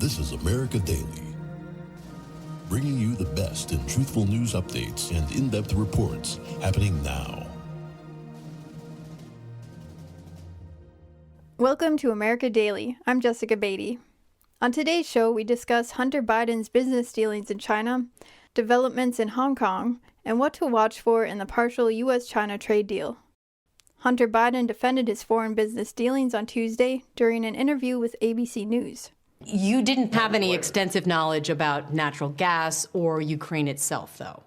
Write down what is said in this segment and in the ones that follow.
This is America Daily, bringing you the best in truthful news updates and in-depth reports happening now. Welcome to America Daily. I'm Jessica Beatty. On today's show, we discuss Hunter Biden's business dealings in China, developments in Hong Kong, and what to watch for in the partial U.S. China trade deal. Hunter Biden defended his foreign business dealings on Tuesday during an interview with ABC News. You didn't have any extensive knowledge about natural gas or Ukraine itself, though?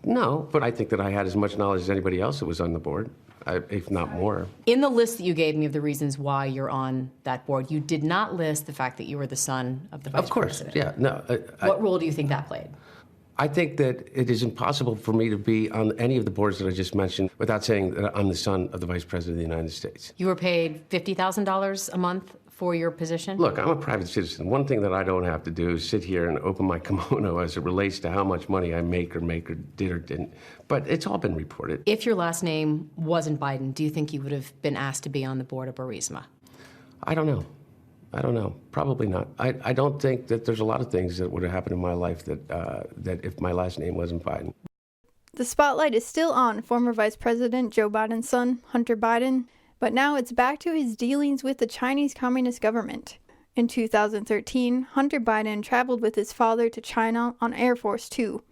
No, but I think that I had as much knowledge as anybody else that was on the board, if not more. In the list that you gave me of the reasons why you're on that board, you did not list the fact that you were the son of the vice president. Of course, yeah. No. What role do you think that played? I think that it is impossible for me to be on any of the boards that I just mentioned without saying that I'm the son of the vice president of the United States. You were paid $50,000 a month for your position? Look, I'm a private citizen. One thing that I don't have to do is sit here and open my kimono as it relates to how much money I make or did or didn't. But it's all been reported. If your last name wasn't Biden, do you think you would have been asked to be on the board of Burisma? I don't know. Probably not. I don't think that there's a lot of things that would have happened in my life that if my last name wasn't Biden. The spotlight is still on former Vice President Joe Biden's son, Hunter Biden, but now it's back to his dealings with the Chinese Communist government. In 2013, Hunter Biden traveled with his father to China on Air Force Two.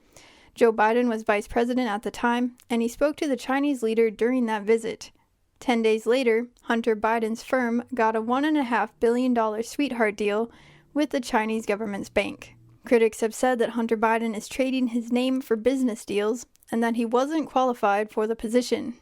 Joe Biden was vice president at the time, and he spoke to the Chinese leader during that visit. 10 days later, Hunter Biden's firm got a $1.5 billion sweetheart deal with the Chinese government's bank. Critics have said that Hunter Biden is trading his name for business deals and that he wasn't qualified for the position.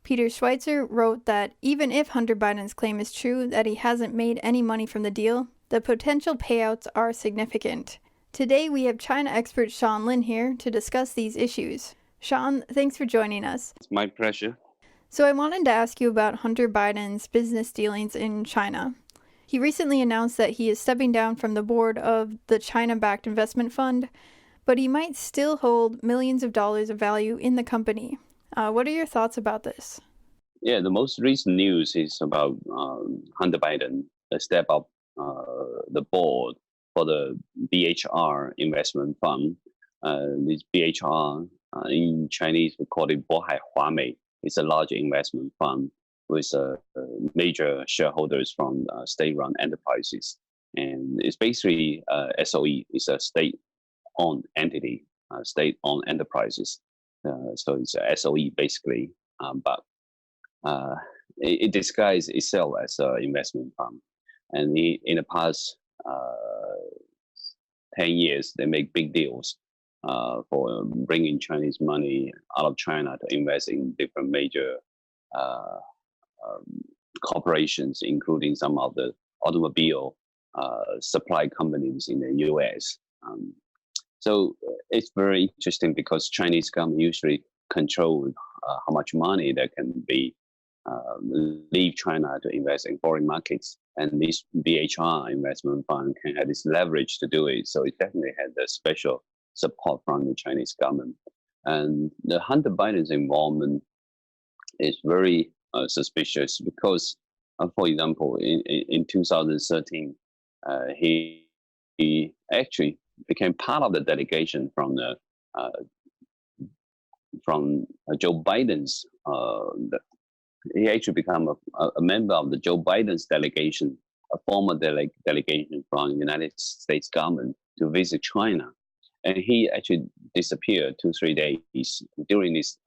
Peter Schweitzer wrote that even if Hunter Biden's claim is true that he hasn't made any money from the deal, the potential payouts are significant. Today we have China expert Sean Lin here to discuss these issues. Sean, thanks for joining us. It's my pleasure. So I wanted to ask you about Hunter Biden's business dealings in China. He recently announced that he is stepping down from the board of the China-backed investment fund, but he might still hold millions of dollars of value in the company. What are your thoughts about this? Yeah, the most recent news is about Hunter Biden step up the board for the BHR investment fund. This BHR, in Chinese, we call it Bohai Huamei. It's a large investment fund with major shareholders from state-run enterprises. And it's basically SOE. It's a state-owned entity, state-owned enterprises. So it's a SOE basically, but it disguises itself as an investment fund. And in the past 10 years, they make big deals for bringing Chinese money out of China to invest in different major corporations, including some of the automobile supply companies in the U.S. So it's very interesting because Chinese government usually control how much money that can be leave China to invest in foreign markets. And this BHR investment fund can have this leverage to do it. So it definitely had the special support from the Chinese government. And the Hunter Biden's involvement is very suspicious because, for example, in 2013, he actually became part of the delegation from Joe Biden's. He actually became a member of the Joe Biden's delegation, a former delegation from the United States government to visit China. And he actually disappeared 2-3 days during this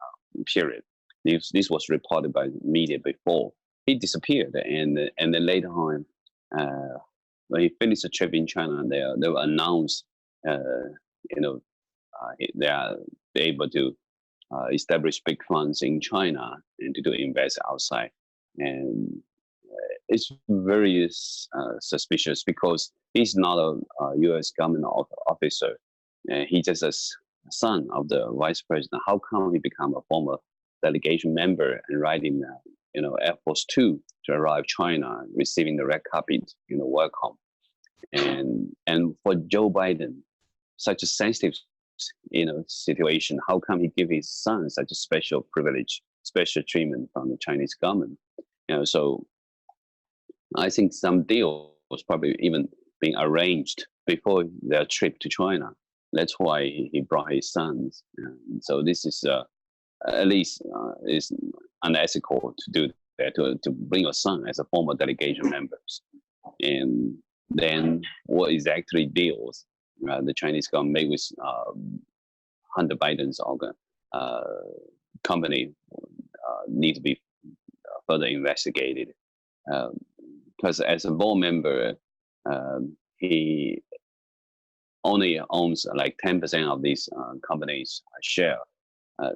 period. This was reported by the media before. He disappeared, and then later on, when he finished the trip in China, they will announce, they are able to establish big funds in China and to invest outside. And it's very suspicious because he's not a U.S. government officer. He's just a son of the vice president. How come he become a former delegation member and riding, Air Force Two to arrive China, receiving the red carpet, welcome? And for Joe Biden, such a sensitive, situation, how come he give his son such a special privilege, special treatment from the Chinese government? So I think some deals probably even been arranged before their trip to China. That's why he brought his sons. So this is at least is unethical to do that, to bring your son as a former delegation members. And then what is actually deals the Chinese government made with Hunter Biden's company need to be further investigated. Because as a board member, he only owns like 10% of these companies' share.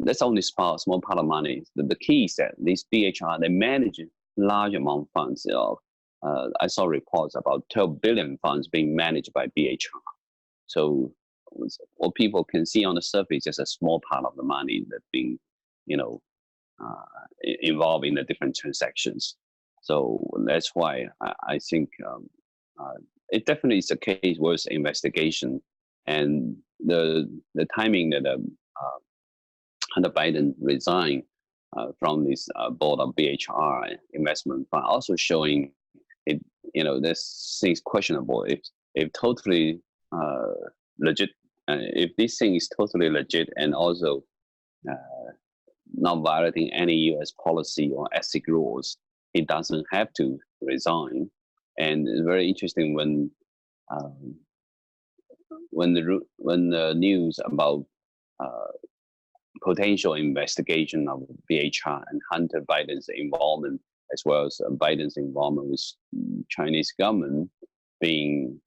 That's only small part of money. The key is that these BHR, they manage large amount of funds. I saw reports about 12 billion funds being managed by BHR. So what people can see on the surface is a small part of the money that's being, involved in the different transactions. So that's why I think it definitely is a case worth investigation. And the timing that Hunter Biden resigned from this board of BHR investment fund also showing it. This thing's questionable. If totally legit, if this thing is totally legit and also not violating any U.S. policy or ethic rules, he doesn't have to resign. And it's very interesting when the news about potential investigation of BHR and Hunter Biden's involvement, as well as Biden's involvement with Chinese government being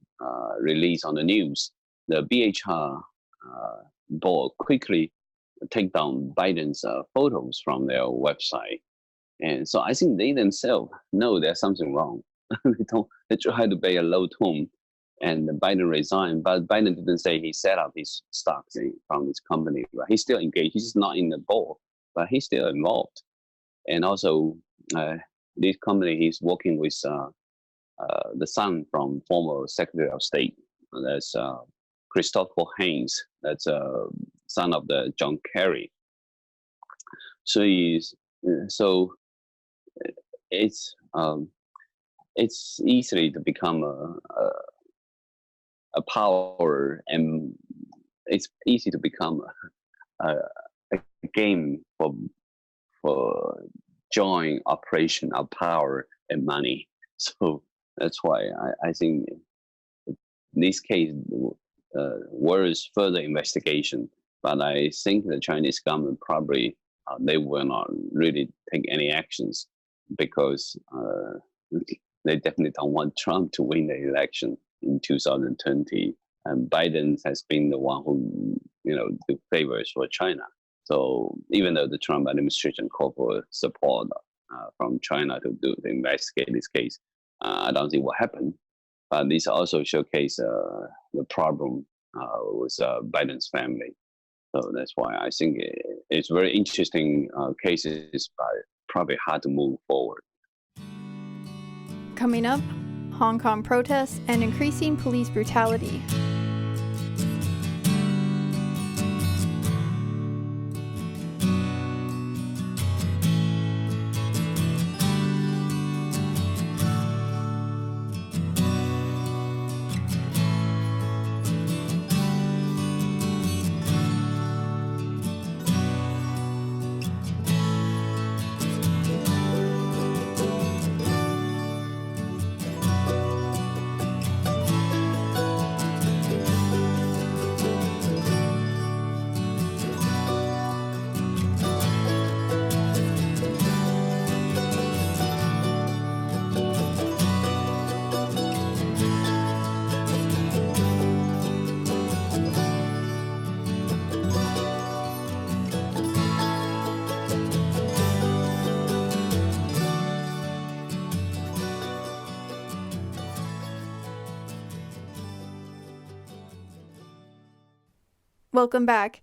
released on the news, the BHR board quickly take down Biden's photos from their website. And so I think they themselves know there's something wrong. They try to pay a low tone, and Biden resigned. But Biden didn't say he set up his stocks from his company. But he's still engaged. He's not in the board, but he's still involved. And also, this company, he's working with the son from former Secretary of State. That's Christopher Haynes. That's son of the John Kerry. So it's easily to become a power, and it's easy to become a game for joint operation of power and money. So that's why I think in this case warrants further investigation. But I think the Chinese government probably they will not really take any actions because they definitely don't want Trump to win the election in 2020. And Biden has been the one who, do favors for China. So even though the Trump administration called for support from China to investigate this case, I don't think what happened. But this also showcase the problem with Biden's family. So that's why I think it's very interesting cases, but probably hard to move forward. Coming up, Hong Kong protests and increasing police brutality. Welcome back.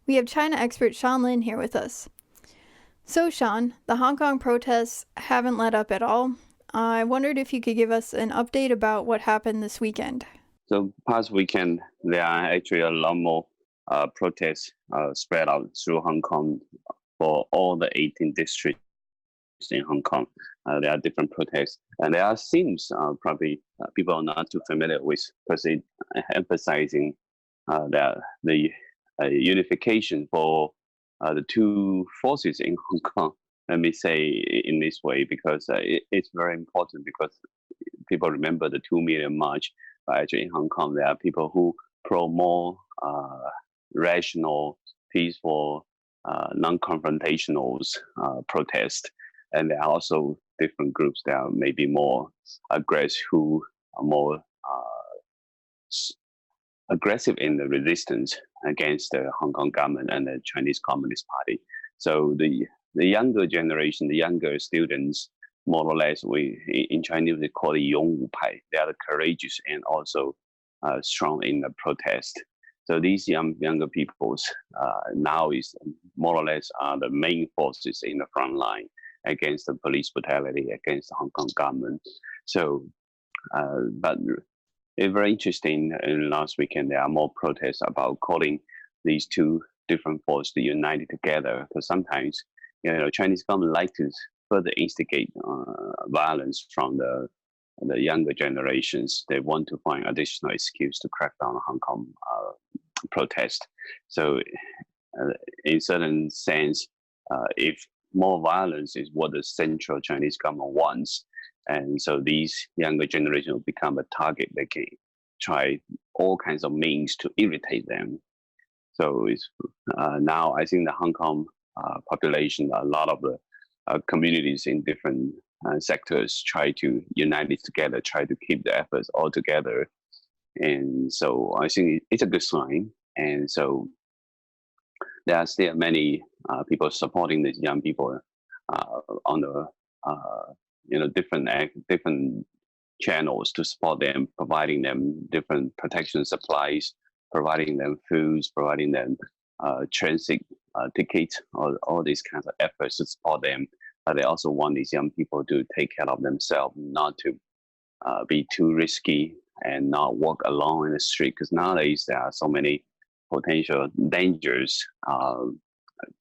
We have China expert Sean Lin here with us. So Sean, the Hong Kong protests haven't let up at all. I wondered if you could give us an update about what happened this weekend. So past weekend, there are actually a lot more protests spread out through Hong Kong for all the 18 districts in Hong Kong. There are different protests, and there are themes probably people are not too familiar with, because it emphasizing that the unification for the two forces in Hong Kong. Let me say in this way, because it's very important, because people remember the 2 million march. But actually, in Hong Kong, there are people who promote rational, peaceful, non-confrontational protest, and there are also different groups that are maybe more aggressive, who are more aggressive in the resistance against the Hong Kong government and the Chinese Communist Party. So the younger generation, the younger students, more or less, in Chinese we call it 勇武派. They are courageous and also strong in the protest. So these younger peoples now is more or less are the main forces in the front line against the police brutality, against the Hong Kong government. So, but it's very interesting. Last weekend, there are more protests about calling these two different forces to unite together. Because sometimes, Chinese government like to further instigate violence from the younger generations. They want to find additional excuse to crack down on Hong Kong protest. So, in certain sense, if more violence is what the central Chinese government wants, and so these younger generation will become a target. They can try all kinds of means to irritate them. So it's now I think the Hong Kong population, a lot of the communities in different sectors try to unite it together, try to keep the efforts all together. And so I think it's a good sign. And so there are still many people supporting these young people on the different channels to support them, providing them different protection supplies, providing them foods, providing them transit tickets, all these kinds of efforts to support them. But they also want these young people to take care of themselves, not to be too risky and not walk alone in the street. Because nowadays there are so many potential dangers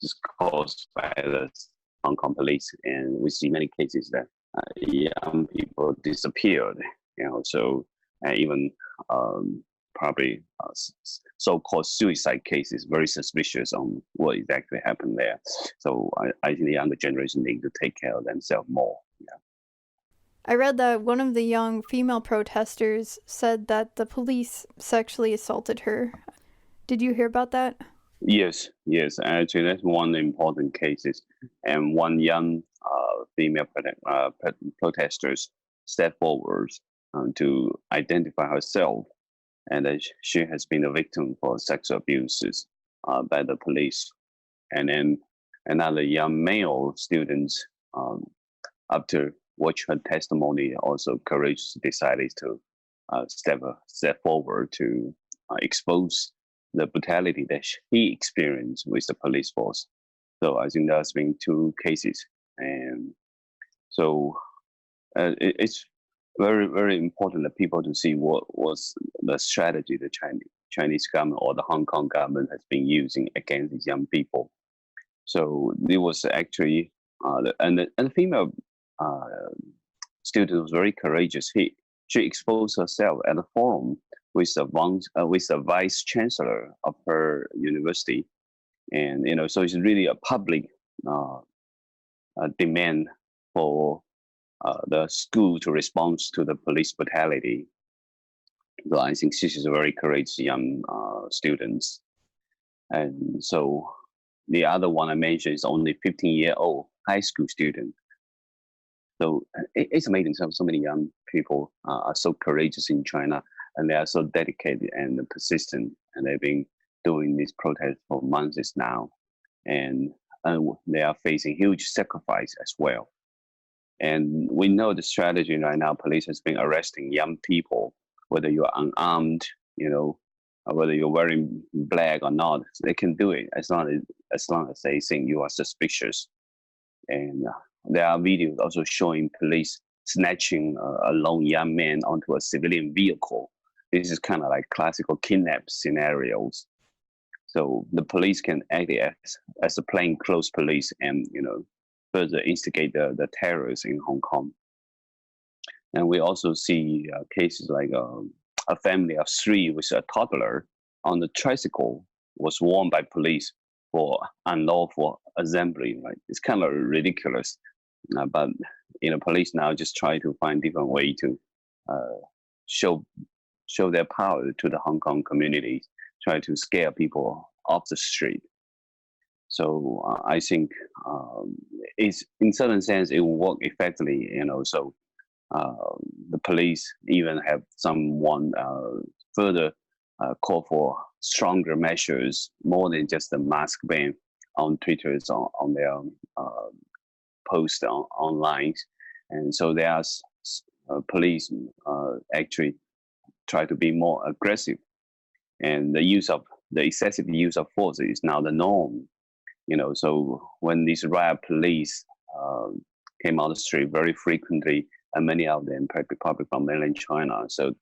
just caused by the Hong Kong police, and we see many cases that young people disappeared. So even probably so-called suicide cases, very suspicious on what exactly happened there. So I think the younger generation need to take care of themselves more. Yeah. I read that one of the young female protesters said that the police sexually assaulted her. Did you hear about that? Yes. Actually, that's one of the important cases. And one young female protesters stepped forward to identify herself, and that she has been a victim for sexual abuses by the police. And then another young male student, after watching her testimony, also courageously decided to step forward to expose the brutality that he experienced with the police force. So I think there's been two cases, and so it's very, very important that people to see what was the strategy the Chinese government or the Hong Kong government has been using against these young people. So it was actually the female student was very courageous. She exposed herself at a forum with the vice chancellor of her university, and so it's really a public demand for the school to respond to the police brutality. So I think she is a very courageous young student. And so the other one I mentioned is only 15-year-old high school student. So it's amazing. So many young people are so courageous in China, and they are so dedicated and persistent, and they've been doing these protests for months now, and they are facing huge sacrifice as well. And we know the strategy right now. Police has been arresting young people, whether you're unarmed, or whether you're wearing black or not. They can do it as long as they think you are suspicious. And there are videos also showing police snatching a lone young man onto a civilian vehicle. This is kind of like classical kidnap scenarios. So the police can act as a plainclothes police and further instigate the terrorists in Hong Kong. And we also see cases like a family of 3 with a toddler on the tricycle was warned by police for unlawful assembly. Right? It's kind of ridiculous, but police now just try to find different way to show their power to the Hong Kong community, try to scare people off the street. So I think it's in certain sense it will work effectively. So the police even have someone further call for stronger measures, more than just the mask ban on Twitter, on their post online. And so there are police actually try to be more aggressive, and the excessive use of force is now the norm. So when these riot police came out the street very frequently, and many of them probably from mainland China, so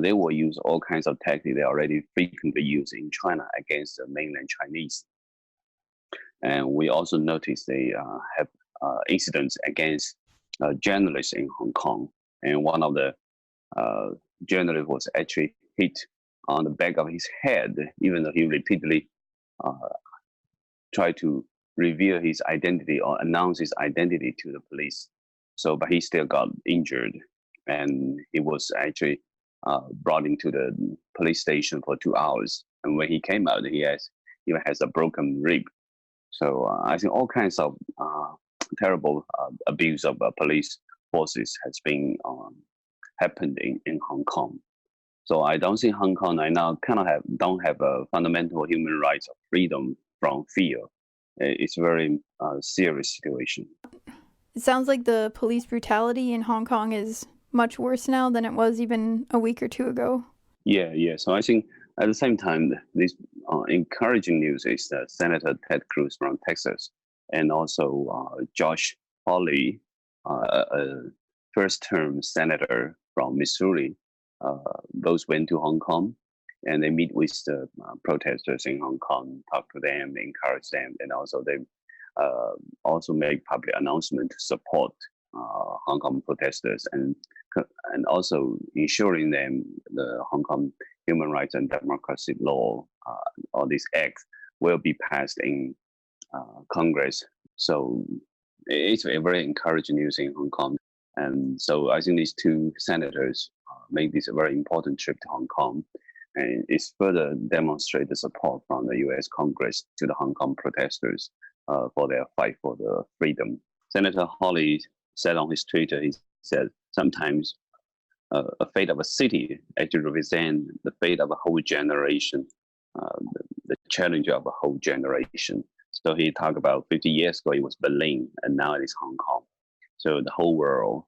they will use all kinds of tactics they already frequently use in China against the mainland Chinese. And we also noticed they have incidents against journalists in Hong Kong. And one of the journalists was actually hit on the back of his head, even though he repeatedly tried to reveal his identity or announce his identity to the police. So, but he still got injured, and he was actually brought into the police station for 2 hours. And when he came out, he even has a broken rib. So I think all kinds of terrible abuse of police forces has been happened in Hong Kong. So I don't think Hong Kong right now don't have a fundamental human rights of freedom from fear. It's a very serious situation. It sounds like the police brutality in Hong Kong is much worse now than it was even a week or 2 ago. Yeah. So I think at the same time, this encouraging news is that Senator Ted Cruz from Texas and also Josh Hawley, a first-term senator from Missouri, both went to Hong Kong, and they meet with the protesters in Hong Kong, talk to them, encourage them, and also they also make public announcement to support Hong Kong protesters, and also ensuring them the Hong Kong human rights and democracy law, all these acts will be passed in Congress. So it's a very encouraging news in Hong Kong. And so I think these 2 senators make this a very important trip to Hong Kong, and it's further demonstrate the support from the U.S. Congress to the Hong Kong protesters for their fight for the freedom. Senator Hawley said on his Twitter, he said, sometimes a fate of a city actually represents the fate of a whole generation, the challenge of a whole generation. So he talked about 50 years ago, it was Berlin, and now it is Hong Kong. So the whole world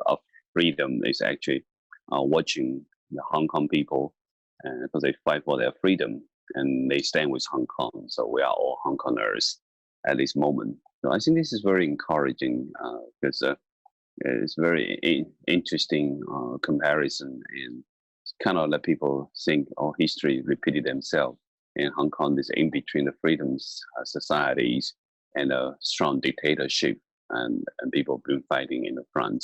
of freedom is actually watching the Hong Kong people because they fight for their freedom and they stand with Hong Kong. So we are all Hong Kongers at this moment. So I think this is very encouraging because it's very interesting comparison, and kind of let people think, history repeated themselves. In Hong Kong is in between the freedoms societies and a strong dictatorship, and people been fighting in the front.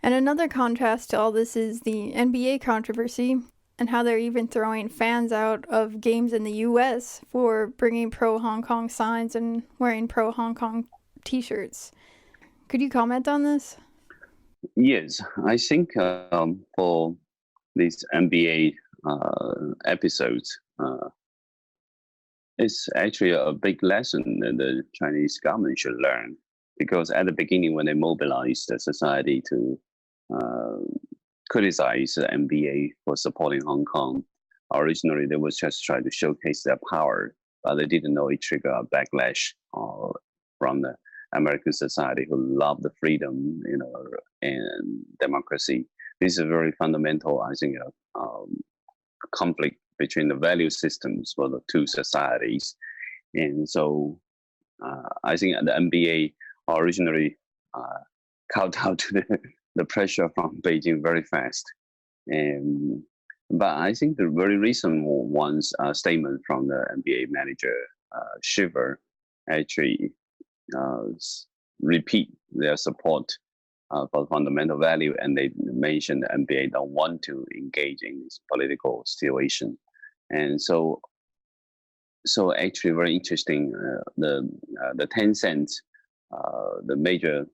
And another contrast to all this is the NBA controversy and how they're even throwing fans out of games in the U.S. for bringing pro-Hong Kong signs and wearing pro-Hong Kong t-shirts. Could you comment on this? Yes, I think for these NBA episodes, it's actually a big lesson that the Chinese government should learn, because at the beginning when they mobilized the society to criticize the NBA for supporting Hong Kong, originally they was just trying to showcase their power, but they didn't know it triggered a backlash from the American society who love the freedom, and democracy. This is a very fundamental, I think, conflict between the value systems for the 2 societies. And so I think the NBA originally caught out to the pressure from Beijing very fast. But I think the very recent one's statement from the NBA manager, Shiver, actually repeat their support for fundamental value, and they mentioned the NBA don't want to engage in this political situation, and so actually very interesting. The Tencent, the major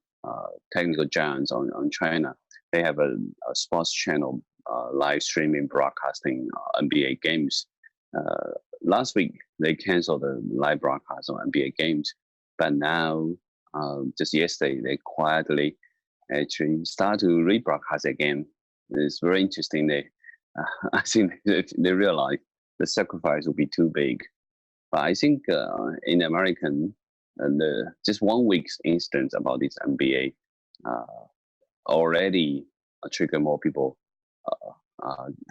technical giants on China, they have a sports channel live streaming broadcasting NBA games. Last week they canceled the live broadcast on NBA games, but now just yesterday they quietly actually start to rebroadcast again. It's very interesting. I think they realize the sacrifice will be too big. But I think in American, just 1 week's instance about this NBA already trigger more people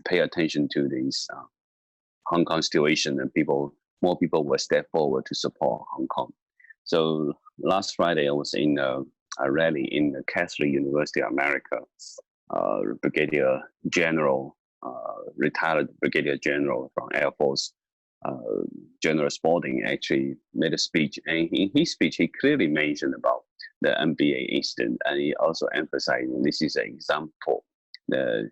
pay attention to this Hong Kong situation, and more people will step forward to support Hong Kong. So last Friday, I was in a rally in the Catholic University of America. Brigadier General, retired Brigadier General from Air Force, General Spalding, actually made a speech. And in his speech, he clearly mentioned about the NBA incident, and he also emphasized this is an example. The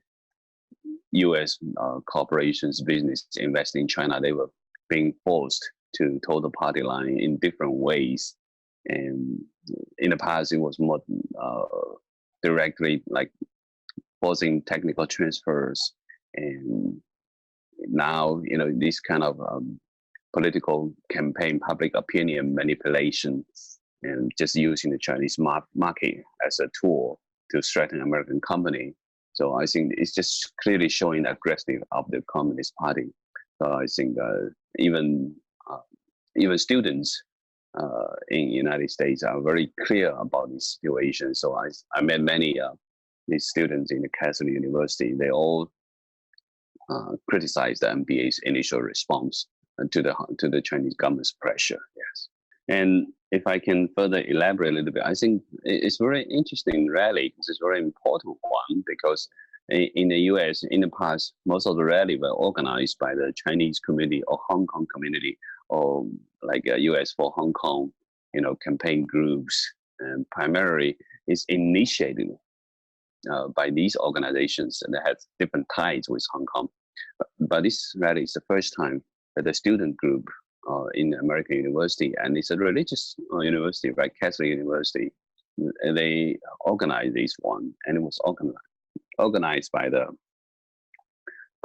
U.S. corporations, business invest in China, they were being forced to toe the party line in different ways. And in the past, it was more directly like forcing technical transfers. And now, this kind of political campaign, public opinion manipulation, and just using the Chinese market as a tool to threaten American company. So I think it's just clearly showing the aggressiveness of the Communist Party. So I think even students in the United States are very clear about this situation. So I met many these students in the Catholic University. They all criticize the NBA's initial response to the Chinese government's pressure. Yes, and if I can further elaborate a little bit, I think it's very interesting rally because it's a very important one, because in the U.S. in the past, most of the rally were organized by the Chinese community or Hong Kong community, or like U.S. for Hong Kong, campaign groups, and primarily is initiated by these organizations that have different ties with Hong Kong. But this rally is the first time that the student group in American University, and it's a religious university, right? Catholic University, they organized this one, and it was organized by the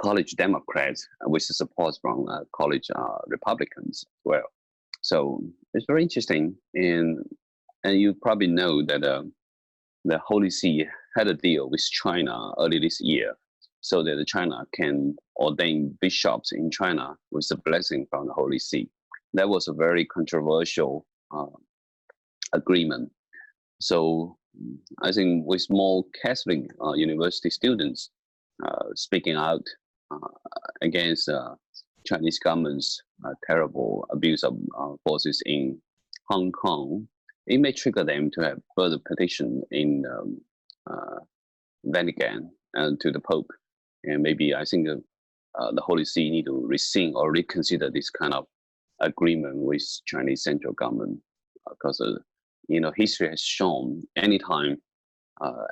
college Democrats with the support from college Republicans as well. So it's very interesting, and you probably know that the Holy See had a deal with China early this year, so that China can ordain bishops in China with the blessing from the Holy See. That was a very controversial agreement. So I think with more Catholic university students speaking out against Chinese government's terrible abuse of forces in Hong Kong, it may trigger them to have further petition in Vatican and to the Pope. And maybe I think the Holy See need to rescind or reconsider this kind of agreement with Chinese central government, because history has shown anytime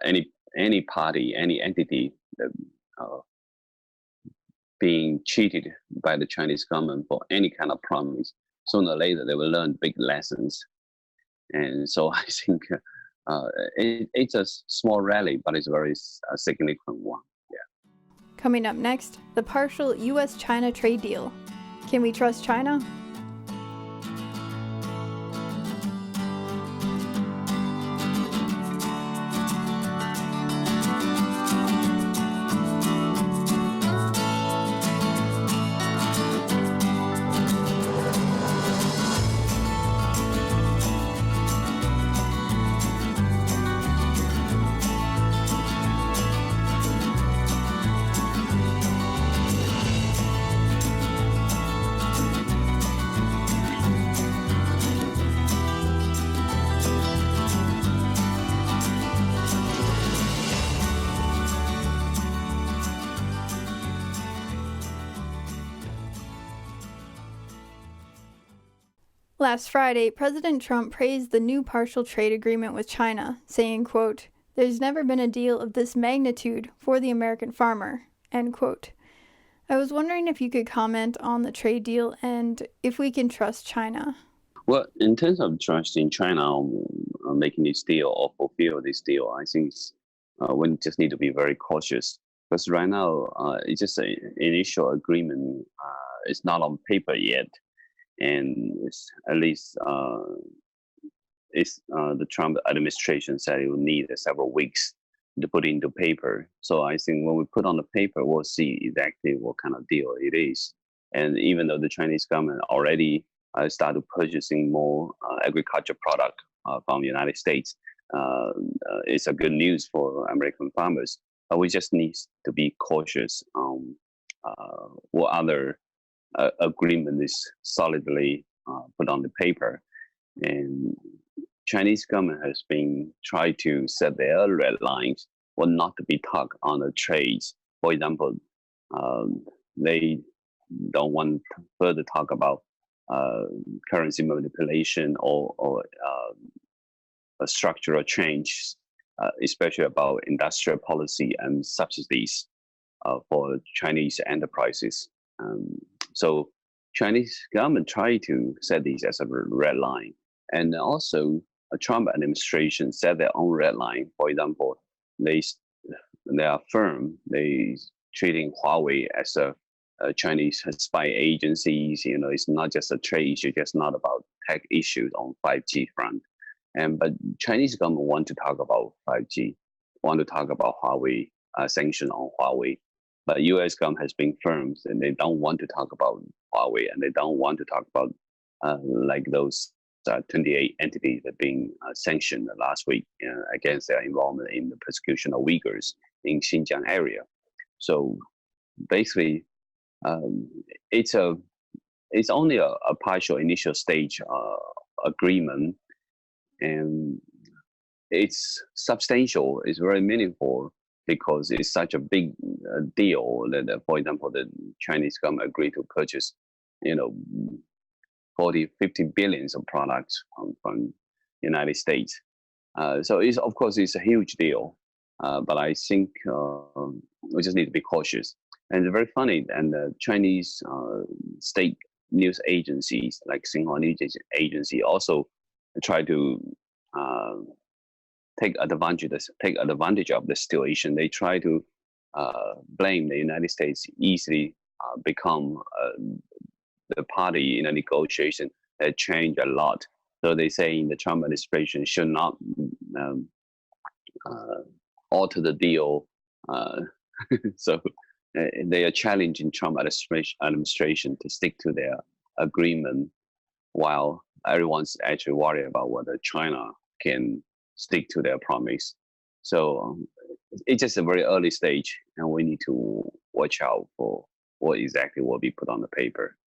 any party, any entity being cheated by the Chinese government for any kind of promise, sooner or later they will learn big lessons. And so I think it's a small rally, but it's a very significant one. Yeah. Coming up next, the partial U.S. China trade deal. Can we trust China? Last Friday, President Trump praised the new partial trade agreement with China, saying, quote, "There's never been a deal of this magnitude for the American farmer," end quote. I was wondering if you could comment on the trade deal and if we can trust China. Well, in terms of trusting China making this deal or fulfill this deal, I think we just need to be very cautious, because right now it's just an initial agreement. It's not on paper yet, and it's, at least the Trump administration said it will need several weeks to put into paper. So I think when we put on the paper, we'll see exactly what kind of deal it is. And even though the Chinese government already started purchasing more agriculture product from the United States, it's a good news for American farmers. But we just need to be cautious on what other agreement is solidly put on the paper. And Chinese government has been trying to set their red lines or not to be talked on the trades. For example, they don't want to further talk about currency manipulation or a structural change, especially about industrial policy and subsidies for Chinese enterprises. So Chinese government try to set these as a red line. And also a Trump administration set their own red line. For example, they are firm. They treating Huawei as a Chinese spy agencies. You know, it's not just a trade issue, just not about tech issues on 5G front. But Chinese government want to talk about 5G, want to talk about Huawei, sanction on Huawei. But U.S. government has been firm, and they don't want to talk about Huawei, and they don't want to talk about like those 28 entities that being sanctioned last week against their involvement in the persecution of Uyghurs in Xinjiang area. So basically, it's only a partial initial stage agreement, and it's substantial. It's very meaningful because it's such a big deal that, for example, the Chinese government agreed to purchase, 40, 50 billions of products from the United States. So of course, it's a huge deal, but I think we just need to be cautious. And it's very funny, and the Chinese state news agencies like Xinhua News Agency also try to take advantage of the situation. They try to blame the United States easily become the party in a negotiation that changed a lot. So they say in the Trump administration should not alter the deal. So they are challenging Trump administration to stick to their agreement, while everyone's actually worried about whether China can stick to their promise. So it's just a very early stage, and we need to watch out for what exactly will be put on the paper.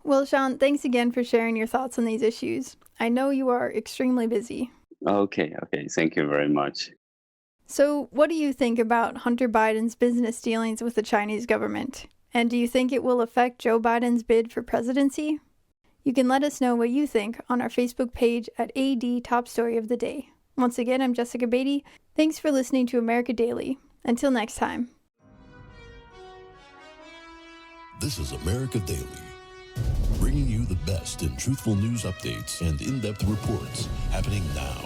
Well, Sean, thanks again for sharing your thoughts on these issues. I know you are extremely busy. Okay. Thank you very much. So, what do you think about Hunter Biden's business dealings with the Chinese government? And do you think it will affect Joe Biden's bid for presidency? You can let us know what you think on our Facebook page at AD Top Story of the Day. Once again, I'm Jessica Beatty. Thanks for listening to America Daily. Until next time. This is America Daily, bringing you the best in truthful news updates and in-depth reports happening now.